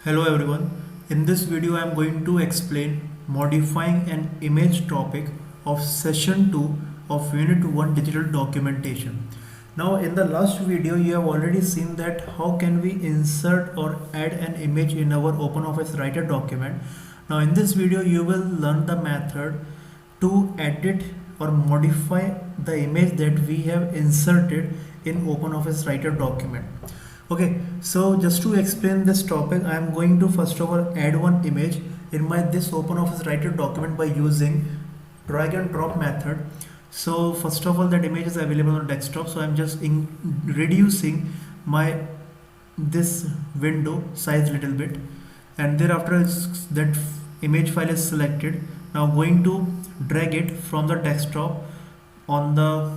Hello everyone. In this video I am going to explain modifying an image topic of session 2 of unit 1 digital documentation. Now in the last video you have already seen that how can we insert or add an image in our OpenOffice Writer document. Now in this video you will learn the method to edit or modify the image that we have inserted in OpenOffice Writer document. Okay, so just to explain this topic, I am going to first of all add one image in my this OpenOffice Writer document by using drag and drop method. So first of all, that image is available on desktop. So I'm just reducing my this window size little bit, and thereafter that image file is selected. Now going to drag it from the desktop on the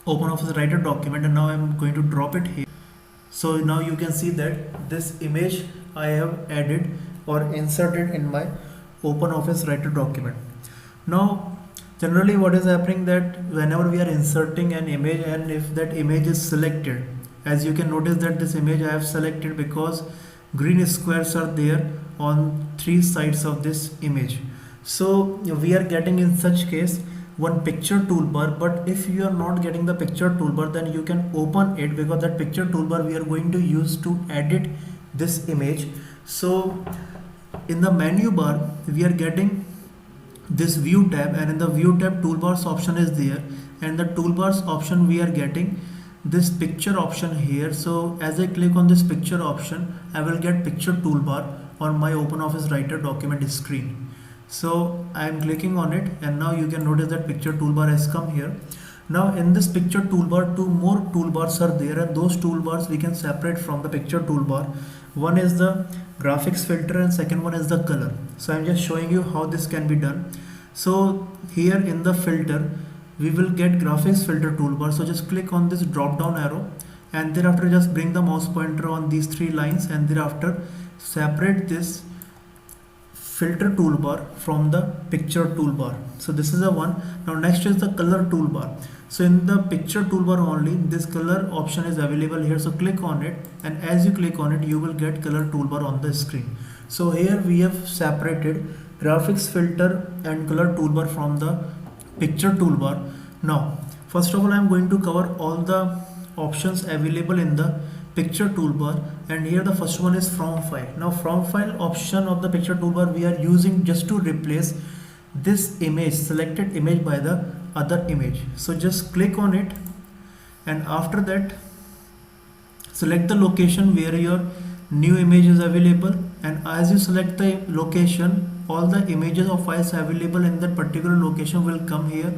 OpenOffice Writer document, and now I'm going to drop it here. So now you can see that this image I have added or inserted in my OpenOffice Writer document. Now generally what is happening that whenever we are inserting an image and if that image is selected, as you can notice that this image I have selected because green squares are there on three sides of this image. So we are getting in such case one picture toolbar, but if you are not getting the picture toolbar, then you can open it, because that picture toolbar we are going to use to edit this image. So in the menu bar we are getting this view tab, and in the view tab toolbars option is there, and the toolbars option we are getting this picture option here. So as I click on this picture option, I will get picture toolbar on my OpenOffice Writer document screen. So I am clicking on it, and now you can notice that picture toolbar has come here. Now in this picture toolbar, two more toolbars are there, and those toolbars we can separate from the picture toolbar. One is the graphics filter and second one is the color. So I'm just showing you how this can be done. So here in the filter we will get graphics filter toolbar. So just click on this drop down arrow, and thereafter just bring the mouse pointer on these three lines, and thereafter separate this filter toolbar from the picture toolbar. So this is the one. Now next is the color toolbar. So in the picture toolbar only this color option is available here. So click on it, and as you click on it you will get color toolbar on the screen. So here we have separated graphics filter and color toolbar from the picture toolbar. Now first of all I am going to cover all the options available in the picture toolbar, and here the first one is from file. Now from file option of the picture toolbar we are using just to replace this image, selected image, by the other image. So just click on it, and after that select the location where your new image is available, and as you select the location all the images or files available in that particular location will come here.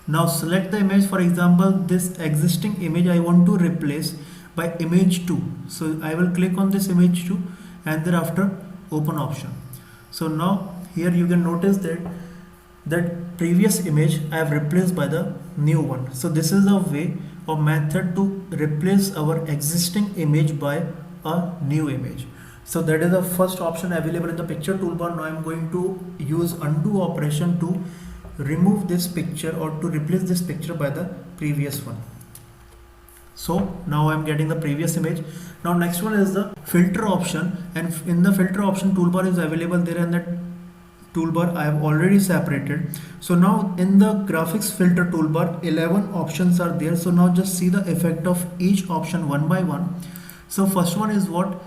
Now select the image. For example, this existing image I want to replace by image 2. So I will click on this image 2 and thereafter open option. So now here you can notice that previous image I have replaced by the new one. So this is a way or method to replace our existing image by a new image. So that is the first option available in the picture toolbar. Now I am going to use undo operation to remove this picture or to replace this picture by the previous one. So now I'm getting the previous image. Now next one is the filter option, and in the filter option toolbar is available there, and that toolbar I have already separated. So now in the graphics filter toolbar 11 options are there. So now just see the effect of each option one by one. So first one is what?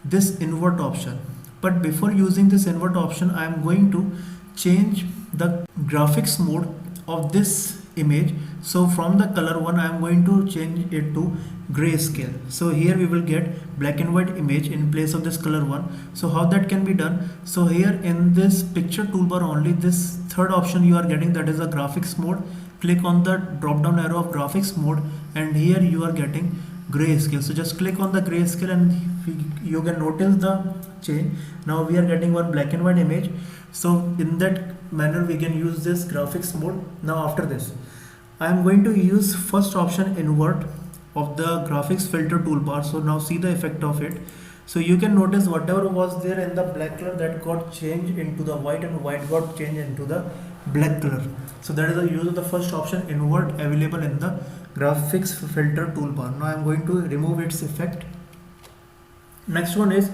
This invert option. But before using this invert option I am going to change the graphics mode of this image. So from the color one I am going to change it to grayscale. So here we will get black and white image in place of this color one. So how that can be done? So here in this picture toolbar only this third option you are getting, that is the graphics mode. Click on the drop down arrow of graphics mode, and here you are getting grayscale. So just click on the grayscale and you can notice the change. Now we are getting one black and white image. So in that manner we can use this graphics mode. Now after this I am going to use first option invert of the graphics filter toolbar. So now see the effect of it. So you can notice whatever was there in the black color that got changed into the white, and white got changed into the black color. So that is the use of the first option invert available in the graphics filter toolbar. Now I am going to remove its effect. Next one is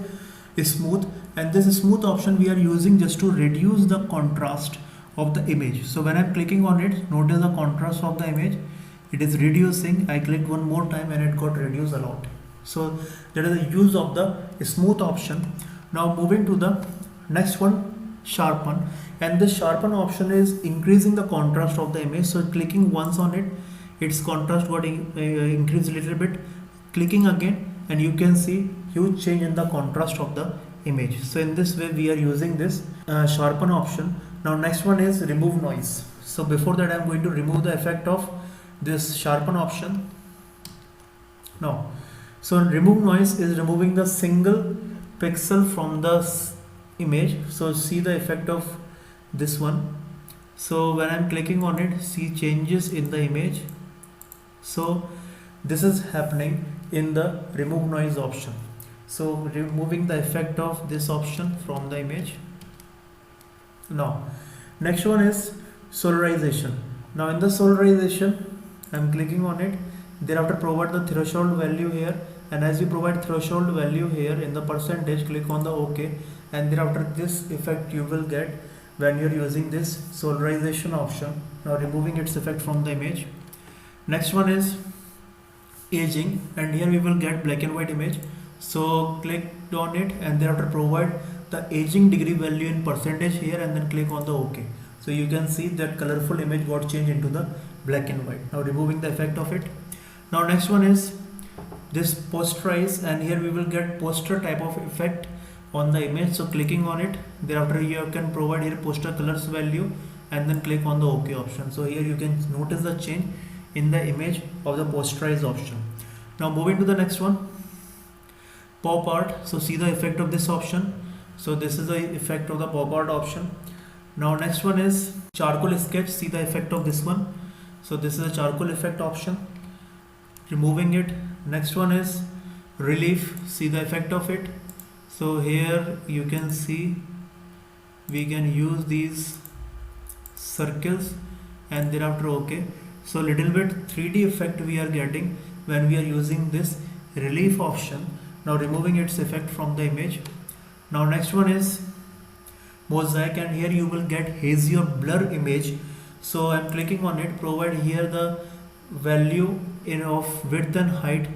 smooth, and this smooth option we are using just to reduce the contrast of the image. So when I'm clicking on it, notice the contrast of the image, it is reducing. I clicked one more time and it got reduced a lot. So that is the use of the smooth option. Now moving to the next one, sharpen, and the sharpen option is increasing the contrast of the image. So clicking once on it, its contrast got increased a little bit. Clicking again and you can see huge change in the contrast of the image. So in this way we are using this sharpen option. Now next one is remove noise. So before that I'm going to remove the effect of this sharpen option. Now, so remove noise is removing the single pixel from the image. So see the effect of this one. So when I'm clicking on it, see changes in the image. So this is happening in the remove noise option. So removing the effect of this option from the image. Now next one is solarization. Now in the solarization, I'm clicking on it, thereafter provide the threshold value here, and as you provide threshold value here in the percentage, click on the OK, and thereafter this effect you will get when you're using this solarization option. Now removing its effect from the image. Next one is aging, and here we will get black and white image. So click on it and thereafter provide the aging degree value in percentage here, and then click on the OK. So you can see that colorful image got changed into the black and white. Now removing the effect of it. Now next one is this posterize, and here we will get poster type of effect on the image. So clicking on it, thereafter you can provide here poster colors value and then click on the OK option. So here you can notice the change in the image of the posterize option. Now moving to the next one, pop art. So see the effect of this option. So this is the effect of the pop art option. Now next one is charcoal sketch. See the effect of this one. So this is a charcoal effect option, removing it. Next one is relief. See the effect of it. So here you can see we can use these circles and thereafter OK. So little bit 3D effect we are getting when we are using this relief option. Now removing its effect from the image. Now next one is mosaic, and here you will get hazy or blur image. So I'm clicking on it, provide here the value of width and height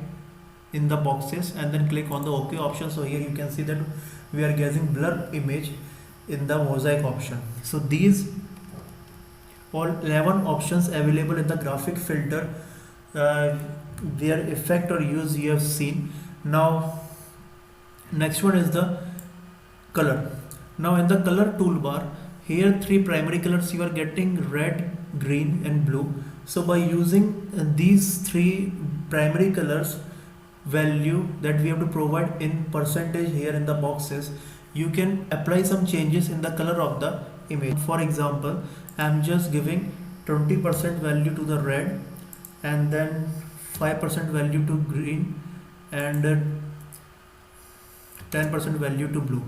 in the boxes, and then click on the OK option. So here you can see that we are getting blur image in the mosaic option. So these all 11 options available in the graphic filter, their effect or use you have seen. Now next one is the color. Now in the color toolbar, here 3 primary colors you are getting: red, green and blue. So by using these 3 primary colors value that we have to provide in percentage here in the boxes, you can apply some changes in the color of the image. For example, I'm just giving 20% value to the red, and then 5% value to green, and 10% value to blue.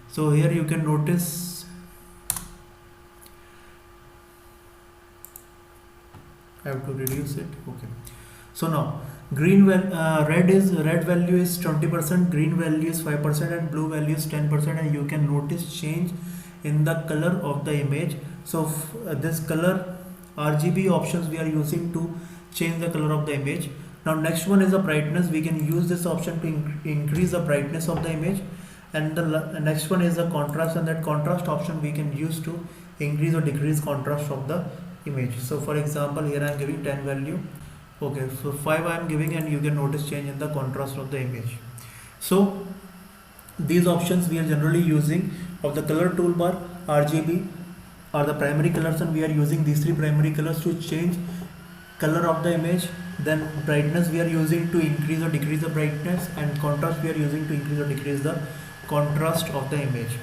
So here you can notice I have to reduce it. Okay. So now green red value is 20%, green value is 5% and blue value is 10%, and you can notice change in the color of the image. So this color RGB options we are using to change the color of the image. Now next one is the brightness. We can use this option to increase the brightness of the image, and the next one is the contrast, and that contrast option we can use to increase or decrease contrast of the image. So for example, here I am giving 10 value. Okay, so 5 I am giving, and you can notice change in the contrast of the image. So these options we are generally using of the color toolbar. RGB are the primary colors, and we are using these 3 primary colors to change color of the image. Then brightness we are using to increase or decrease the brightness, and contrast we are using to increase or decrease the contrast of the image.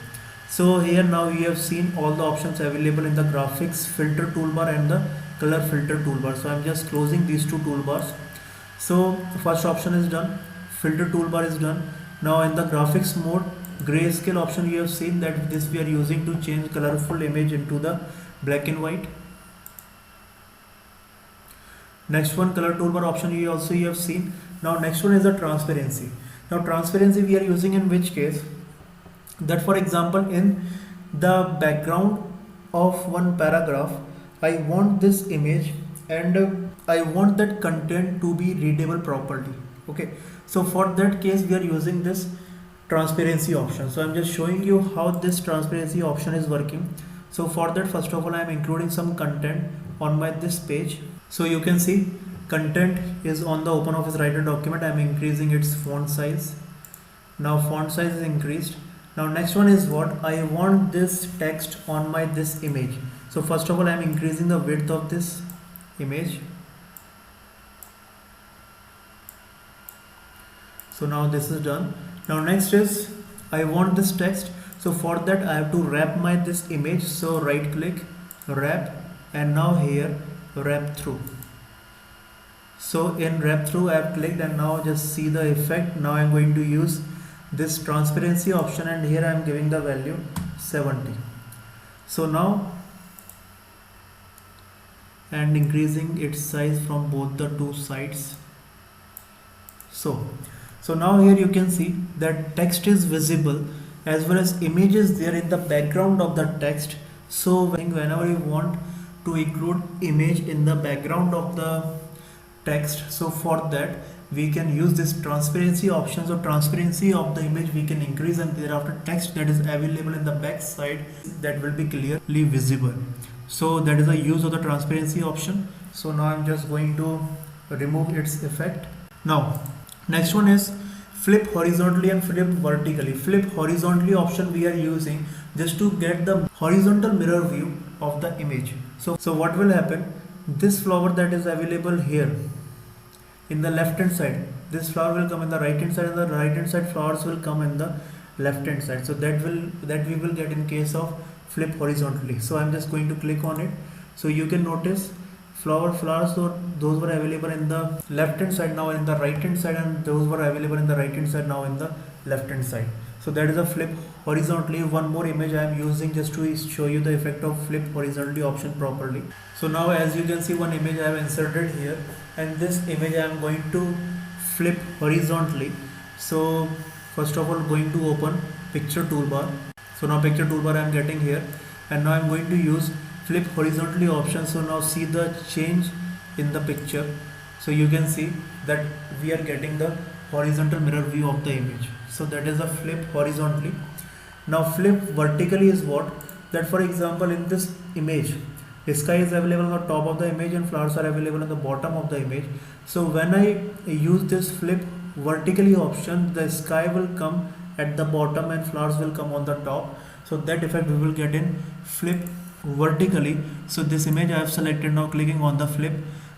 So here now you have seen all the options available in the graphics filter toolbar and the color filter toolbar. So I'm just closing these 2 toolbars. So first option is done, filter toolbar is done. Now in the graphics mode, grayscale option, you have seen that this we are using to change colorful image into the black and white. Next one, color toolbar option, you have seen. Now next one is the transparency. Now transparency we are using in which case? that for example in the background of one paragraph I want this image and I want that content to be readable properly. Okay, so for that case we are using this transparency option. So I'm just showing you how this transparency option is working. So for that, first of all, I am including some content on my this page. So you can see content is on the OpenOffice Writer document. I am increasing its font size. Now font size is increased. Now next one is what I want this text on my this image. So first of all, I am increasing the width of this image. So now this is done. Now next is I want this text. So for that I have to wrap my this image. So right click, wrap, and now here wrap through. So in wrap through I have clicked, and now just see the effect. Now I am going to use this transparency option, and here I am giving the value 70. So now and increasing its size from both the two sides. So now here you can see that text is visible as well as images there in the background of the text. So whenever you want to include image in the background of the text, so for that we can use this transparency option. So transparency of the image we can increase, and thereafter text that is available in the back side, that will be clearly visible. So that is the use of the transparency option. So now I'm just going to remove its effect. Now next one is flip horizontally and flip vertically. Flip horizontally option we are using just to get the horizontal mirror view of the image. So what will happen, this flower that is available here in the left hand side, this flower will come in the right hand side, and the right hand side flowers will come in the left hand side. So that we will get in case of flip horizontally. So I'm just going to click on it. So you can notice flowers, so those were available in the left hand side, now in the right hand side, and those were available in the right hand side, now in the left hand side. So that is a flip horizontally. One more image I am using just to show you the effect of flip horizontally option properly. So now as you can see, one image I have inserted here, and this image I am going to flip horizontally. So first of all, going to open picture toolbar. So now picture toolbar I am getting here, and now I am going to use flip horizontally option. So now see the change in the picture. So you can see that we are getting the horizontal mirror view of the image. So that is a flip horizontally. Now flip vertically is what, that for example in this image, sky is available on the top of the image and flowers are available on the bottom of the image. So when I use this flip vertically option, the sky will come at the bottom and flowers will come on the top. So that effect we will get in flip vertically. So this image I have selected, now clicking on the flip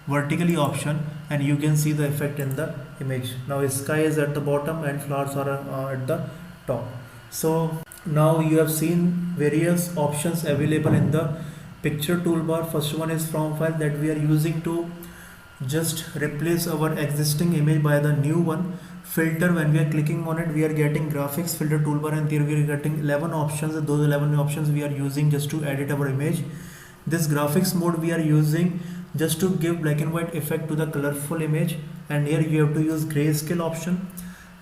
vertically option, and you can see the effect in the image. Now sky is at the bottom and flowers are at the top. So now you have seen various options available in the picture toolbar. First one is from file, that we are using to just replace our existing image by the new one. Filter, when we are clicking on it, we are getting graphics filter toolbar, and there we are getting 11 options. Those 11 options we are using just to edit our image. This graphics mode we are using just to give black and white effect to the colorful image, and here you have to use grayscale option.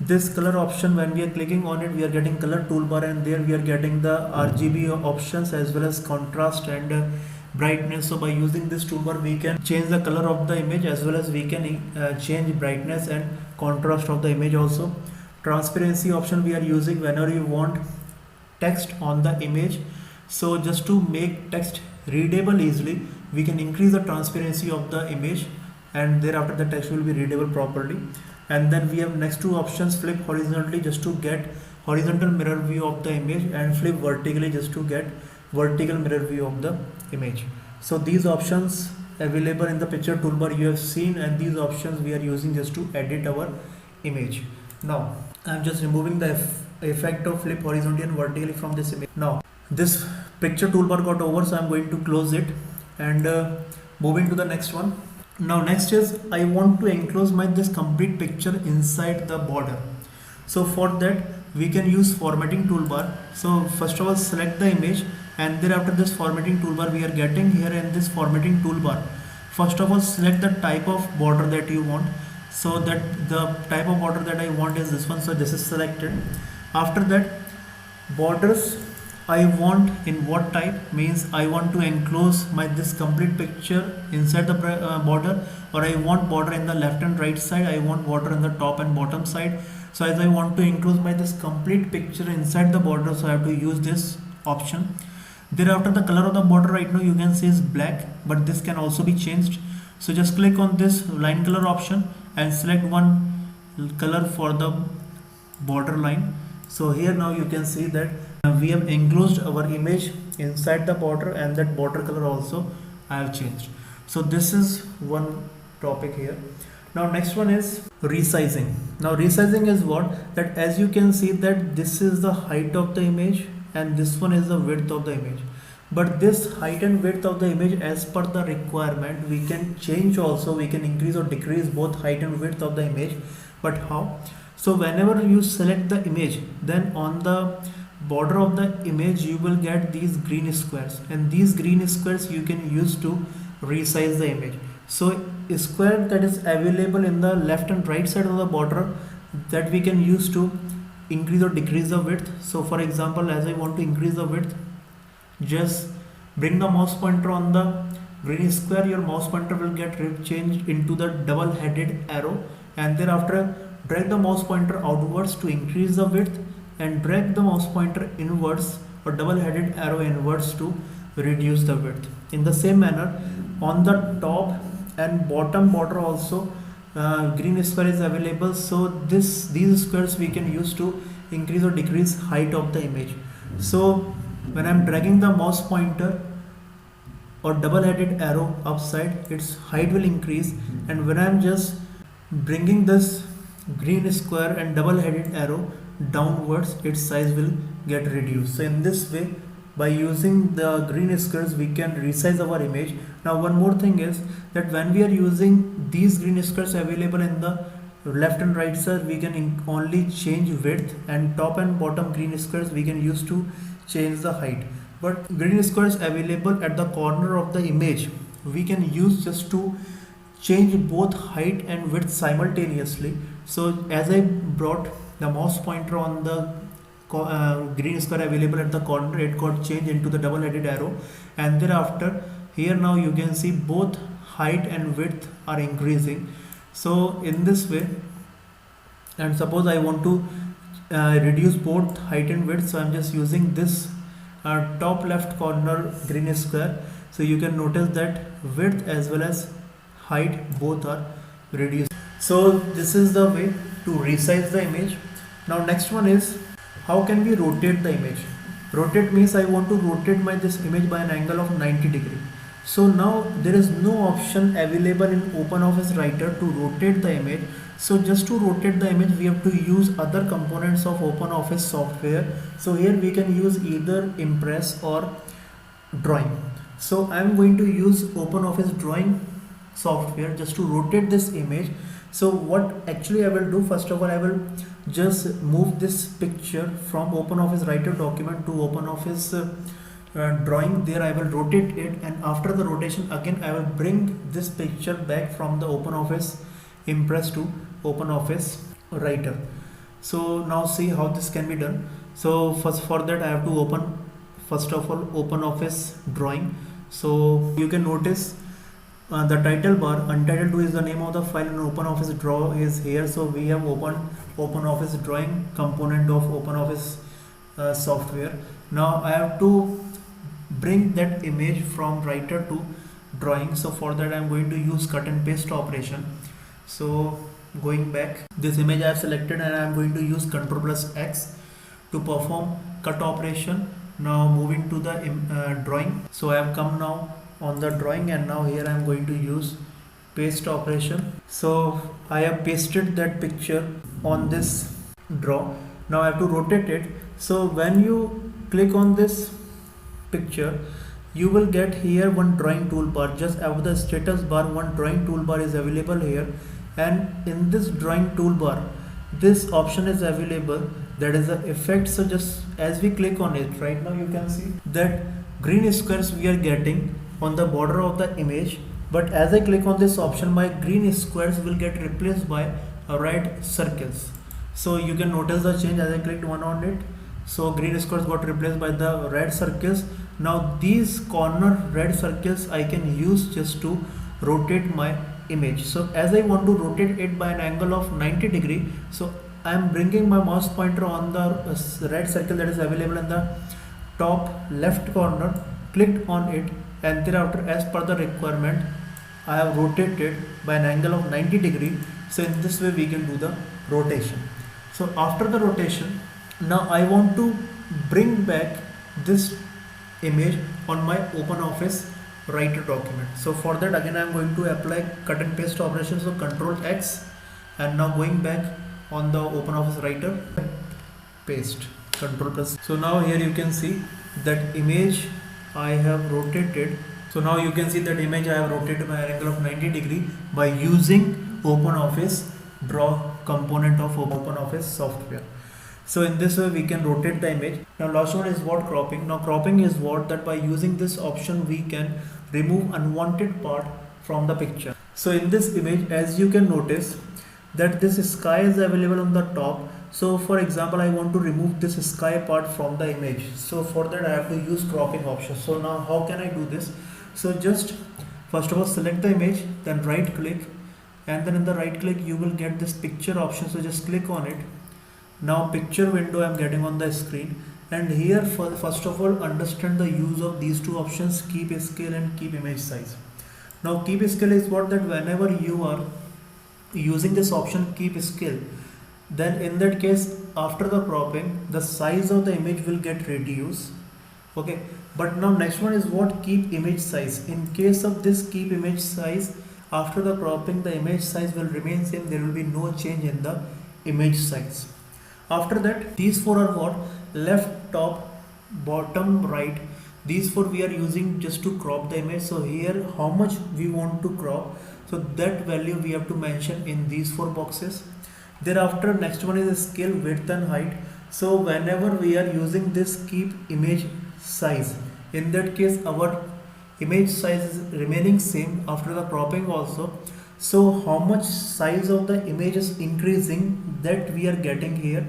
This color option, when we are clicking on it, we are getting color toolbar, and there we are getting the RGB options as well as contrast and brightness. So by using this toolbar we can change the color of the image as well as we can change brightness and contrast of the image also. Transparency option we are using whenever you want text on the image. So just to make text readable easily, we can increase the transparency of the image, and thereafter the text will be readable properly. And then we have next two options, flip horizontally just to get horizontal mirror view of the image, and flip vertically just to get vertical mirror view of the image. So these options available in the picture toolbar you have seen, and these options we are using just to edit our image. Now I am just removing the effect of flip horizontally and vertically from this image. Now this picture toolbar got over, so I am going to close it and moving to the next one. Now next is I want to enclose my this complete picture inside the border. So for that we can use formatting toolbar. So first of all select the image, and thereafter this formatting toolbar we are getting here. In this formatting toolbar, first of all select the type of border that you want. So that the type of border that I want is this one, so this is selected. After that Borders I want in what type means I want to enclose my this complete picture inside the border, or I want border in the left and right side, I want border in the top and bottom side. So as I want to enclose my this complete picture inside the border, so I have to use this option. Thereafter, the color of the border right now you can see is black, but this can also be changed. So just click on this line color option and select one color for the border line. So here now you can see that we have enclosed our image inside the border, and that border color also I have changed. So this is one topic here. Now next one is resizing. Now resizing is what, that as you can see that this is the height of the image and this one is the width of the image, but this height and width of the image as per the requirement we can change also, we can increase or decrease both height and width of the image. But how? So whenever you select the image, then on the border of the image you will get these green squares, and these green squares you can use to resize the image. So a square that is available in the left and right side of the border, that we can use to increase or decrease the width. So for example, as I want to increase the width, just bring the mouse pointer on the green square, your mouse pointer will get changed into the double headed arrow, and thereafter drag the mouse pointer outwards to increase the width, and drag the mouse pointer inwards or double headed arrow inwards to reduce the width. In the same manner, on the top and bottom border also green square is available. So these squares we can use to increase or decrease height of the image. So when I'm dragging the mouse pointer or double headed arrow upside, its height will increase, and when I'm just bringing this green square and double headed arrow downwards, its size will get reduced. So in this way, by using the green squares we can resize our image. Now one more thing is that when we are using these green squares available in the left and right side, we can only change width, and top and bottom green squares we can use to change the height. But green squares available at the corner of the image we can use just to change both height and width simultaneously. So as I brought the mouse pointer on the green square available at the corner, it got changed into the double headed arrow, and thereafter here now you can see both height and width are increasing. So in this way, and suppose I want to reduce both height and width, so I'm just using this top left corner green square. So you can notice that width as well as height both are reduced. So this is the way to resize the image. Now next one is, how can we rotate the image? Rotate means I want to rotate this image by an angle of 90 degree. So now there is no option available in OpenOffice Writer to rotate the image. So just to rotate the image we have to use other components of OpenOffice software. So here we can use either Impress or Drawing. So I am going to use OpenOffice Drawing software just to rotate this image. So what actually I will do, first of all I will just move this picture from OpenOffice Writer document to OpenOffice Drawing. There I will rotate it, and after the rotation again I will bring this picture back from the OpenOffice Impress to OpenOffice Writer. So now see how this can be done. So first for that I have to open first of all OpenOffice Drawing. So you can notice the title bar, Untitled 2 is the name of the file, and OpenOffice Draw is here. So we have opened OpenOffice Drawing component of OpenOffice software. Now I have to bring that image from Writer to Drawing. So for that I am going to use cut and paste operation. So going back, this image I have selected and I am going to use Ctrl+X to perform cut operation. Now moving to the drawing. So I have come now on the drawing, and now here I am going to use paste operation. So I have pasted that picture on this draw. Now I have to rotate it. So when you click on this picture, you will get here one drawing toolbar. Just above the status bar, one drawing toolbar is available here, and in this drawing toolbar this option is available, that is the effect. So just as we click on it right now, you can see that green squares we are getting on the border of the image, but as I click on this option, my green squares will get replaced by red circles. So you can notice the change as I clicked one on it. So green squares got replaced by the red circles. Now these corner red circles I can use just to rotate my image. So as I want to rotate it by an angle of 90 degree, so I am bringing my mouse pointer on the red circle that is available in the top left corner, clicked on it, and thereafter as per the requirement I have rotated by an angle of 90 degree. So in this way we can do the rotation. So after the rotation, now I want to bring back this image on my OpenOffice Writer document. So for that again I am going to apply cut and paste operation. So Control X, and now going back on the OpenOffice Writer, paste, Control plus. So now here you can see that image I have rotated. So now you can see that image I have rotated by an angle of 90 degree by using OpenOffice Draw component of OpenOffice software. So in this way we can rotate the image. Now last one is what? Cropping. Now cropping is what? That by using this option we can remove unwanted part from the picture. So in this image, as you can notice that this sky is available on the top. So for example, I want to remove this sky part from the image. So for that I have to use cropping option. So now how can I do this? So just first of all select the image, then right click, and then in the right click you will get this picture option. So just click on it. Now picture window I am getting on the screen, and here first of all understand the use of these two options, keep scale and keep image size. Now keep scale is what? That whenever you are using this option keep scale, then in that case after the cropping the size of the image will get reduced. Okay, but now next one is what? Keep image size. In case of this keep image size, after the cropping the image size will remain same, there will be no change in the image size. After that these four are what? Left, top, bottom, right. These four we are using just to crop the image. So here how much we want to crop, so that value we have to mention in these four boxes. Thereafter next one is scale, width and height. So whenever we are using this keep image size, in that case our image size is remaining same after the cropping also. So how much size of the image is increasing, that we are getting here.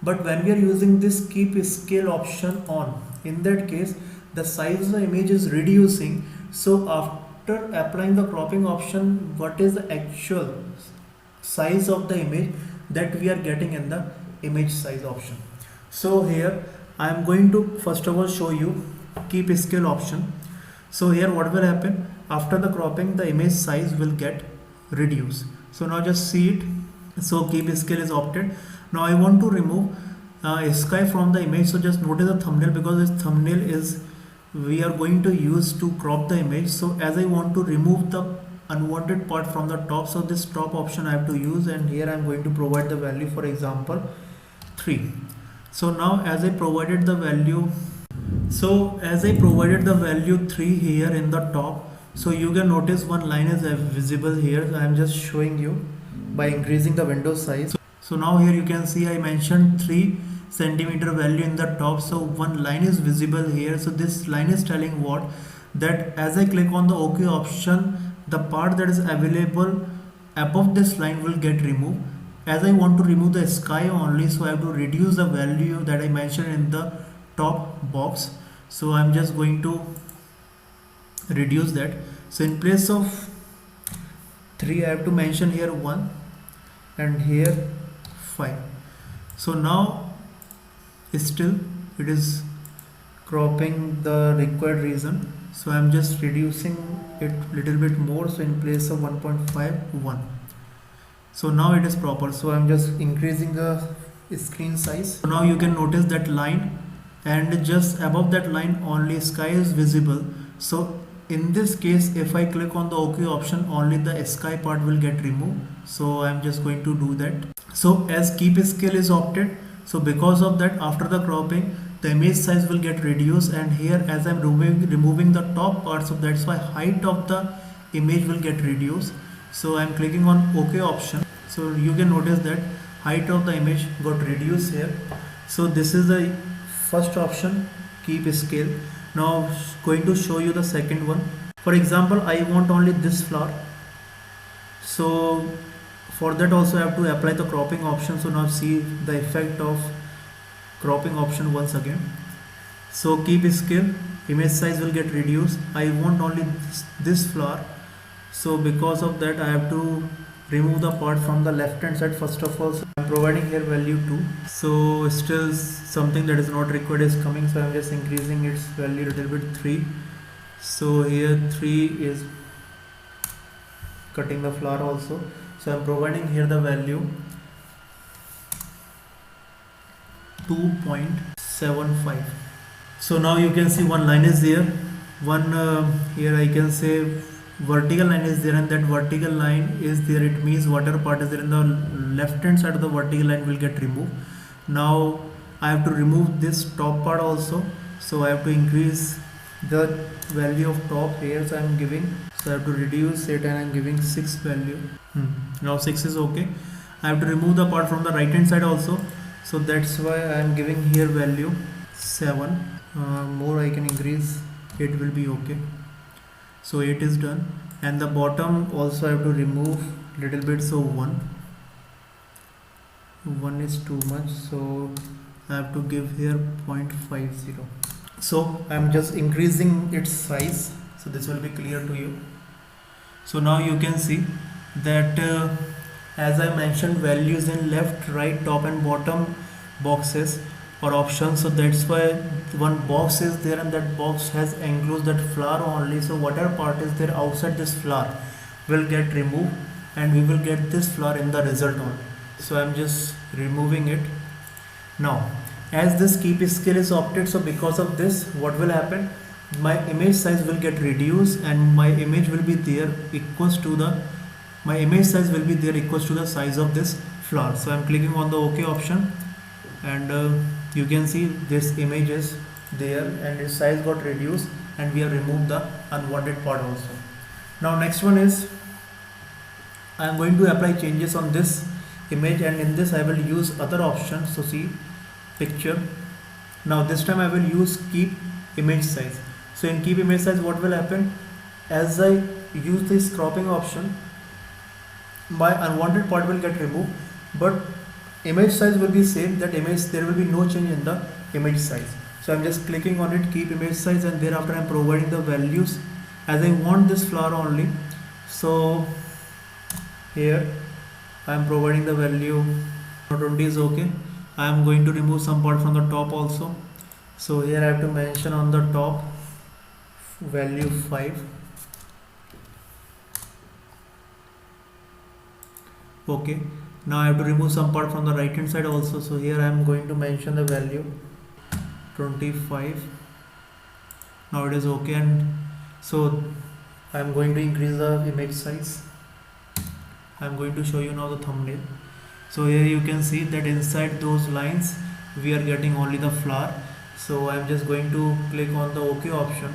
But when we are using this keep scale option on, in that case the size of the image is reducing. So after applying the cropping option, what is the actual size of the image, that we are getting in the image size option. So here I am going to first of all show you keep scale option. So here what will happen? After the cropping the image size will get reduced. So now just see it. So keep scale is opted. Now I want to remove sky from the image. So just notice the thumbnail, because this thumbnail is we are going to use to crop the image. So as I want to remove the unwanted part from the top, so this top option I have to use, and here I am going to provide the value, for example 3. So now as I provided the value, 3 here in the top, so you can notice one line is visible here. So I am just showing you by increasing the window size. So now here you can see I mentioned 3 centimeter value in the top, so one line is visible here. So this line is telling what? That as I click on the OK option, the part that is available above this line will get removed. As I want to remove the sky only, so I have to reduce the value that I mentioned in the top box. So I'm just going to reduce that. So in place of 3 I have to mention here 1 and here 5. So now still it is cropping the required region. So I'm just reducing it little bit more. So in place of 1.5, 1. So now it is proper. So I'm just increasing the screen size. So now you can notice that line, and just above that line only sky is visible. So in this case if I click on the OK option, only the sky part will get removed. So I'm just going to do that. So as keep scale is opted, so because of that after the cropping the image size will get reduced, and here as I'm removing the top part, so that's why height of the image will get reduced. So I'm clicking on OK option. So you can notice that height of the image got reduced here. So this is the first option, keep scale. Now going to show you the second one. For example, I want only this flower. So for that also I have to apply the cropping option. So now see the effect of cropping option once again. So keep scale, image size will get reduced. I want only this flower, so because of that I have to remove the part from the left hand side first of all. So I'm providing here value 2, so still something that is not required is coming, so I'm just increasing its value a little bit, 3. So here 3 is cutting the flower also, so I'm providing here the value 2.75. so now you can see one line is there, one here I can say vertical line is there, and that vertical line is there, it means whatever part is there in the left hand side of the vertical line will get removed. Now I have to remove this top part also, so I have to increase the value of top here, so I am giving, so I have to reduce it and I am giving 6 value. Now 6 is okay. I have to remove the part from the right hand side also, so that's why I am giving here value 7. More I can increase, it will be okay. So 8 is done, and the bottom also I have to remove little bit, so 1 is too much, so I have to give here 0.50. so I am just increasing its size, so this will be clear to you. So now you can see that as I mentioned values in left, right, top and bottom boxes or options, so that's why one box is there and that box has enclosed that flower only, so whatever part is there outside this flower will get removed and we will get this flower in the result only. So I'm just removing it. Now as this keep scale is opted, so because of this what will happen, my image size will get reduced and my image will be there equals to the size of this flower. So I'm clicking on the OK option, and you can see this image is there and its size got reduced and we have removed the unwanted part also. Now next one is I am going to apply changes on this image, and in this I will use other options. So see picture, now this time I will use keep image size. So in keep image size what will happen, as I use this cropping option my unwanted part will get removed, but image size will be same, that image there will be no change in the image size. So I'm just clicking on it, keep image size, and thereafter I'm providing the values as I want this flower only. So here I am providing the value 20 is okay. I am going to remove some part from the top also, so here I have to mention on the top value 5. Okay, now I have to remove some part from the right hand side also, so here I am going to mention the value 25. Now it is okay, and so I am going to increase the image size. I am going to show you now the thumbnail. So here you can see that inside those lines we are getting only the flower. So I am just going to click on the OK option,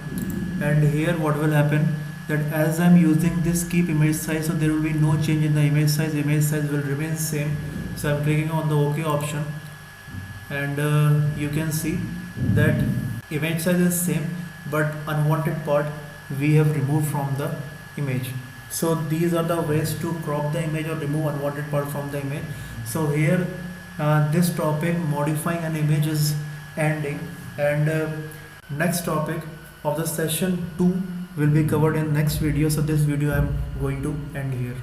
and here what will happen, that as I am using this keep image size, so there will be no change in the image size will remain same. So I am clicking on the OK option, and you can see that image size is same, but unwanted part we have removed from the image. So these are the ways to crop the image or remove unwanted part from the image. So here this topic modifying an image is ending, and next topic of the session 2 will be covered in next video. So this video I am going to end here.